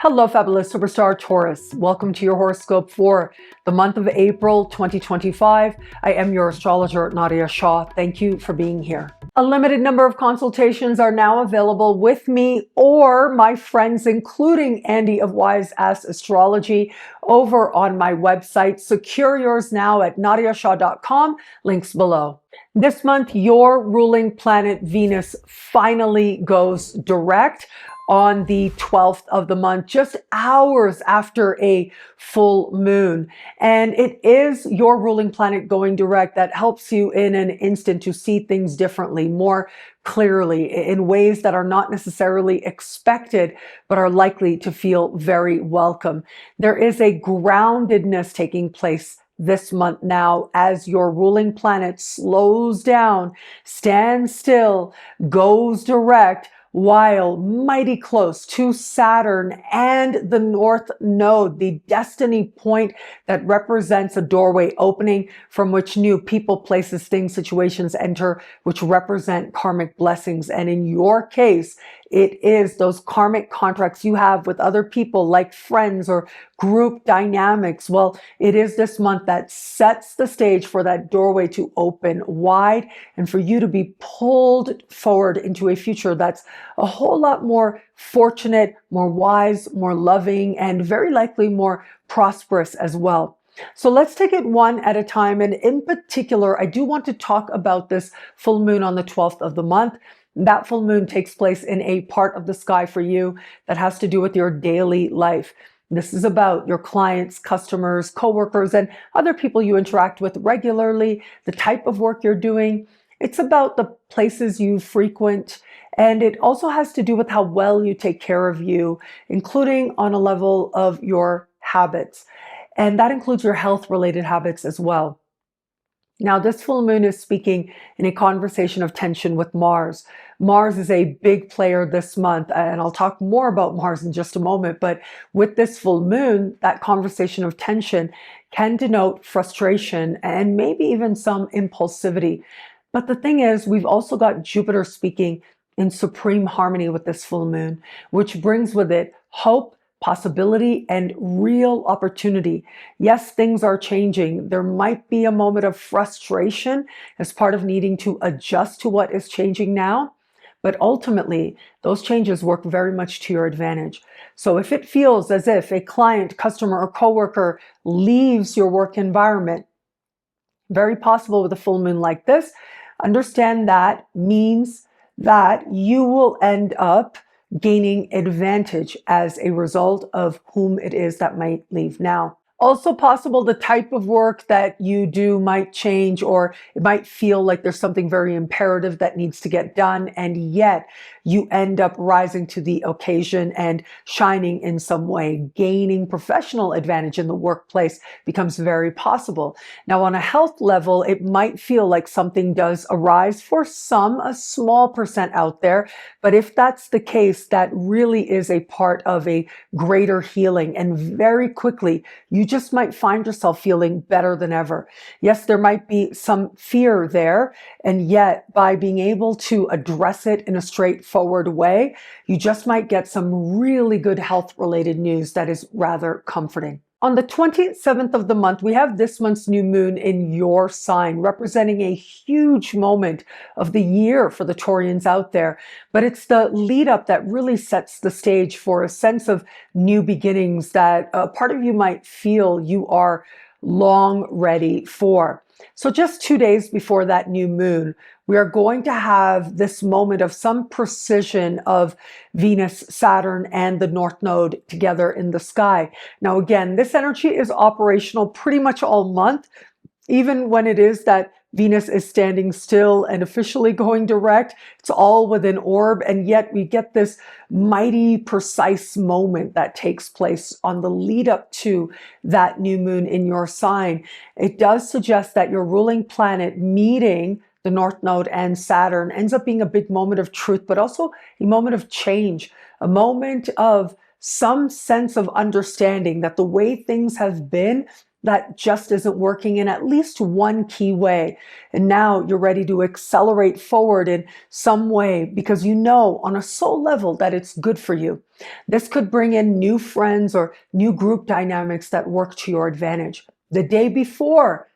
Hello, fabulous superstar Taurus. Welcome to your horoscope for the month of April 2025. I am your astrologer, Nadiya Shah. Thank you for being here. A limited number of consultations are now available with me or my friends, including Andy of Wise Ask Astrology, over on my website. Secure yours now at nadiyashah.com. Links below. This month, your ruling planet Venus finally goes direct on the 12th of the month, just hours after a full moon. And it is your ruling planet going direct that helps you in an instant to see things differently, more clearly, in ways that are not necessarily expected, but are likely to feel very welcome. There is a groundedness taking place this month now as your ruling planet slows down, stands still, goes direct, while mighty close to Saturn and the North Node, the destiny point that represents a doorway opening from which new people, places, things, situations enter, which represent karmic blessings. And in your case, it is those karmic contracts you have with other people, like friends or group dynamics. Well, it is this month that sets the stage for that doorway to open wide and for you to be pulled forward into a future that's a whole lot more fortunate, more wise, more loving, and very likely more prosperous as well. So let's take it one at a time. And in particular, I do want to talk about this full moon on the 12th of the month. That full moon takes place in a part of the sky for you that has to do with your daily life. This is about your clients, customers, coworkers, and other people you interact with regularly, the type of work you're doing. It's about the places you frequent, and it also has to do with how well you take care of you, including on a level of your habits. And that includes your health-related habits as well. Now, this full moon is speaking in a conversation of tension with Mars. Mars is a big player this month, and I'll talk more about Mars in just a moment. But with this full moon, that conversation of tension can denote frustration and maybe even some impulsivity. But the thing is, we've also got Jupiter speaking in supreme harmony with this full moon, which brings with it hope, possibility, and real opportunity. Yes, things are changing. There might be a moment of frustration as part of needing to adjust to what is changing now, but ultimately, those changes work very much to your advantage. So if it feels as if a client, customer, or coworker leaves your work environment, very possible with a full moon like this, understand that means that you will end up gaining advantage as a result of whom it is that might leave now. Also possible the type of work that you do might change, or it might feel like there's something very imperative that needs to get done, and yet you end up rising to the occasion and shining in some way. Gaining professional advantage in the workplace becomes very possible. Now, on a health level, it might feel like something does arise for some, a small percent out there, but if that's the case, that really is a part of a greater healing, and very quickly, you just might find yourself feeling better than ever. Yes, there might be some fear there, and yet by being able to address it in a straightforward way, you just might get some really good health-related news that is rather comforting. On the 27th of the month, we have this month's new moon in your sign, representing a huge moment of the year for the Taurians out there. But it's the lead up that really sets the stage for a sense of new beginnings that a part of you might feel you are long ready for. So just 2 days before that new moon, we are going to have this moment of some precision of Venus, Saturn, and the North Node together in the sky. Now, again, this energy is operational pretty much all month, even when it is that Venus is standing still and officially going direct. It's all within orb, and yet we get this mighty precise moment that takes place on the lead up to that new moon in your sign. It does suggest that your ruling planet meeting the North Node and Saturn ends up being a big moment of truth, but also a moment of change, a moment of some sense of understanding that the way things have been that just isn't working in at least one key way. And now you're ready to accelerate forward in some way because you know on a soul level that it's good for you. This could bring in new friends or new group dynamics that work to your advantage. The day before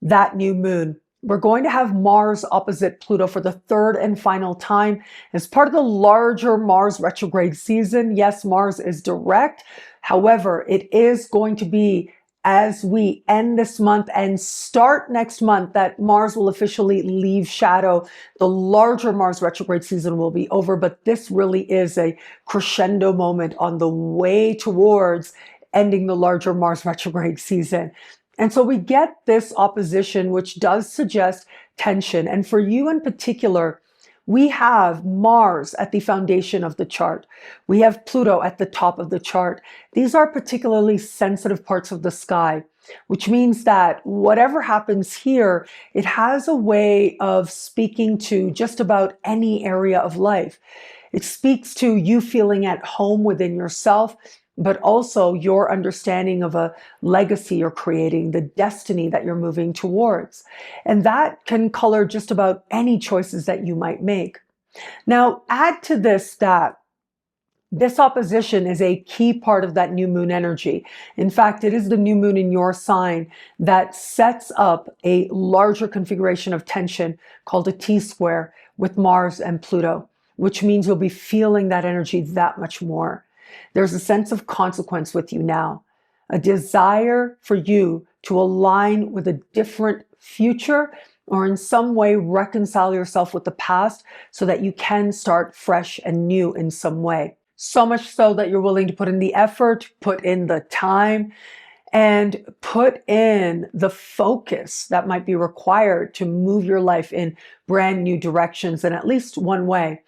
that new moon, we're going to have Mars opposite Pluto for the third and final time as part of the larger Mars retrograde season. Yes, Mars is direct. However, it is going to be as we end this month and start next month that Mars will officially leave shadow. The larger Mars retrograde season will be over, but this really is a crescendo moment on the way towards ending the larger Mars retrograde season. And so we get this opposition, which does suggest tension. And for you in particular, we have Mars at the foundation of the chart. We have Pluto at the top of the chart. These are particularly sensitive parts of the sky, which means that whatever happens here, it has a way of speaking to just about any area of life. It speaks to you feeling at home within yourself, but also your understanding of a legacy you're creating, the destiny that you're moving towards. And that can color just about any choices that you might make. Now, add to this that this opposition is a key part of that new moon energy. In fact, it is the new moon in your sign that sets up a larger configuration of tension called a T-square with Mars and Pluto, which means you'll be feeling that energy that much more. There's a sense of consequence with you now, a desire for you to align with a different future or in some way reconcile yourself with the past so that you can start fresh and new in some way. So much so that you're willing to put in the effort, put in the time, and put in the focus that might be required to move your life in brand new directions in at least one way.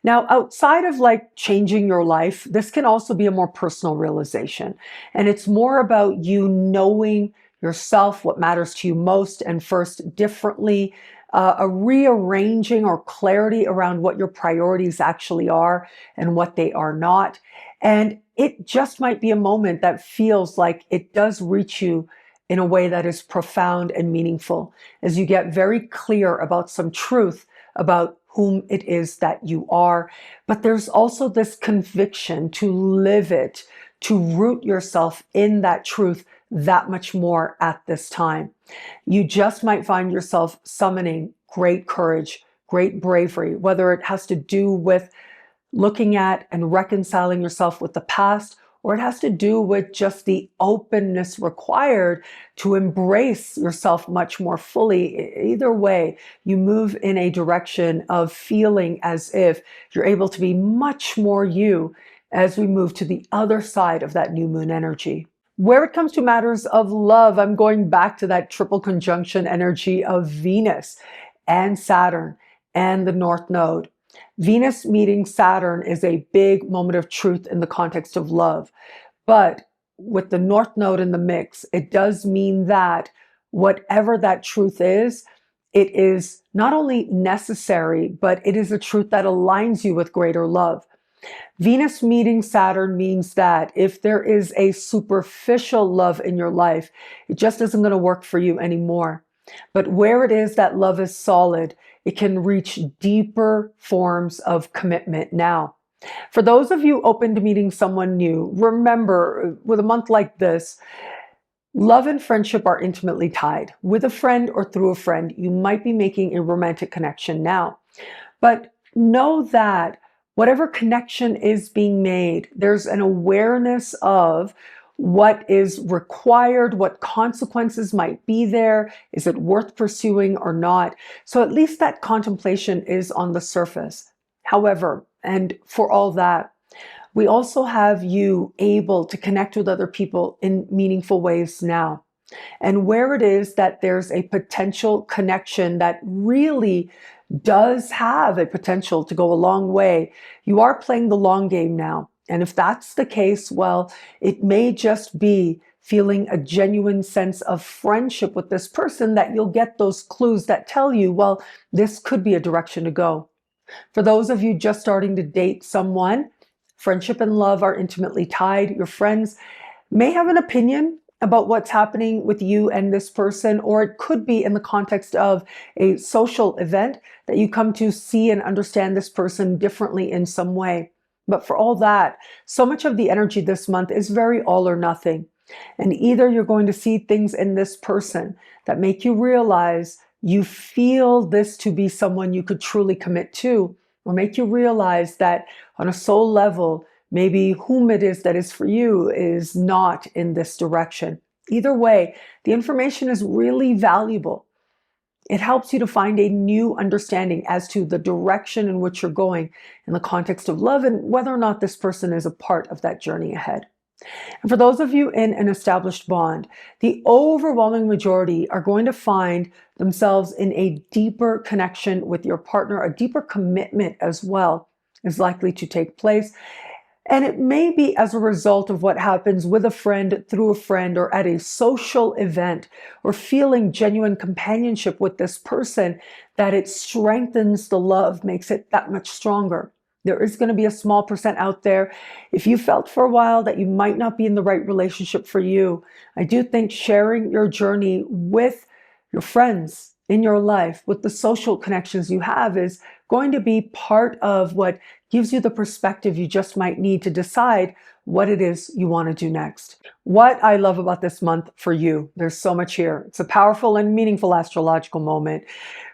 Now, outside of like changing your life, this can also be a more personal realization. And it's more about you knowing yourself, what matters to you most and first differently, a rearranging or clarity around what your priorities actually are and what they are not. And it just might be a moment that feels like it does reach you in a way that is profound and meaningful as you get very clear about some truth about whom it is that you are. But there's also this conviction to live it, to root yourself in that truth that much more at this time. You just might find yourself summoning great courage, great bravery, whether it has to do with looking at and reconciling yourself with the past, or it has to do with just the openness required to embrace yourself much more fully. Either way, you move in a direction of feeling as if you're able to be much more you as we move to the other side of that new moon energy. Where it comes to matters of love, I'm going back to that triple conjunction energy of Venus and Saturn and the North Node. Venus meeting Saturn is a big moment of truth in the context of love. But with the North Node in the mix, it does mean that whatever that truth is, it is not only necessary, but it is a truth that aligns you with greater love. Venus meeting Saturn means that if there is a superficial love in your life, it just isn't going to work for you anymore. But where it is that love is solid, it can reach deeper forms of commitment now. For those of you open to meeting someone new, remember, with a month like this, love and friendship are intimately tied. With a friend or through a friend, you might be making a romantic connection now. But know that whatever connection is being made, there's an awareness of what is required, what consequences might be there, is it worth pursuing or not? So at least that contemplation is on the surface. However, and for all that, we also have you able to connect with other people in meaningful ways now. And where it is that there's a potential connection that really does have a potential to go a long way, you are playing the long game now. And if that's the case, well, it may just be feeling a genuine sense of friendship with this person that you'll get those clues that tell you, well, this could be a direction to go. For those of you just starting to date someone, friendship and love are intimately tied. Your friends may have an opinion about what's happening with you and this person, or it could be in the context of a social event that you come to see and understand this person differently in some way. But for all that, so much of the energy this month is very all or nothing. And either you're going to see things in this person that make you realize you feel this to be someone you could truly commit to, or make you realize that on a soul level, maybe whom it is that is for you is not in this direction. Either way, the information is really valuable. It helps you to find a new understanding as to the direction in which you're going in the context of love and whether or not this person is a part of that journey ahead. And for those of you in an established bond, the overwhelming majority are going to find themselves in a deeper connection with your partner. A deeper commitment as well is likely to take place. And it may be as a result of what happens with a friend, through a friend, or at a social event, or feeling genuine companionship with this person, that it strengthens the love, makes it that much stronger. There is going to be a small percent out there. If you felt for a while that you might not be in the right relationship for you, I do think sharing your journey with your friends in your life, with the social connections you have, is going to be part of what gives you the perspective you just might need to decide what it is you want to do next. What I love about this month for you, there's so much here. It's a powerful and meaningful astrological moment.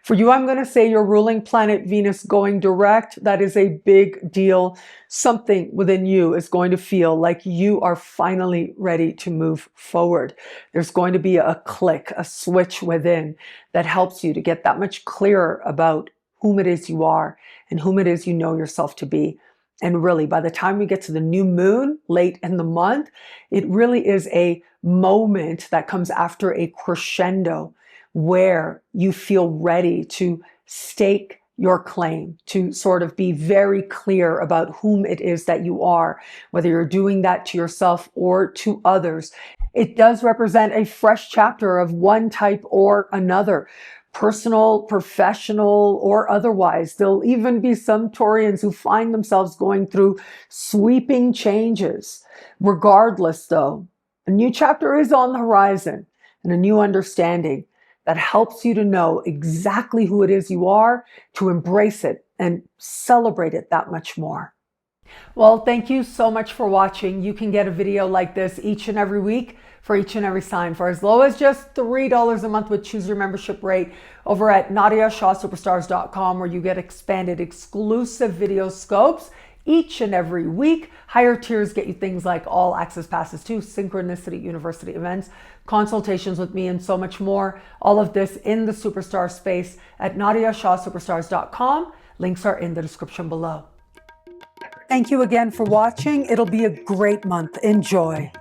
For you, I'm going to say your ruling planet Venus going direct. That is a big deal. Something within you is going to feel like you are finally ready to move forward. There's going to be a click, a switch within that helps you to get that much clearer about whom it is you are and whom it is you know yourself to be. And really, by the time we get to the new moon late in the month, it really is a moment that comes after a crescendo where you feel ready to stake your claim, to sort of be very clear about whom it is that you are, whether you're doing that to yourself or to others. It does represent a fresh chapter of one type or another. Personal, professional, or otherwise. There'll even be some Taurians who find themselves going through sweeping changes. Regardless, though, a new chapter is on the horizon and a new understanding that helps you to know exactly who it is you are, to embrace it and celebrate it that much more. Well, thank you so much for watching. You can get a video like this each and every week for each and every sign for as low as just $3 a month with Choose Your Membership rate over at NadiyaShahSuperstars.com, where you get expanded exclusive video scopes each and every week. Higher tiers get you things like all access passes to Synchronicity University events, consultations with me, and so much more. All of this in the Superstar space at NadiyaShahSuperstars.com. Links are in the description below. Thank you again for watching. It'll be a great month. Enjoy.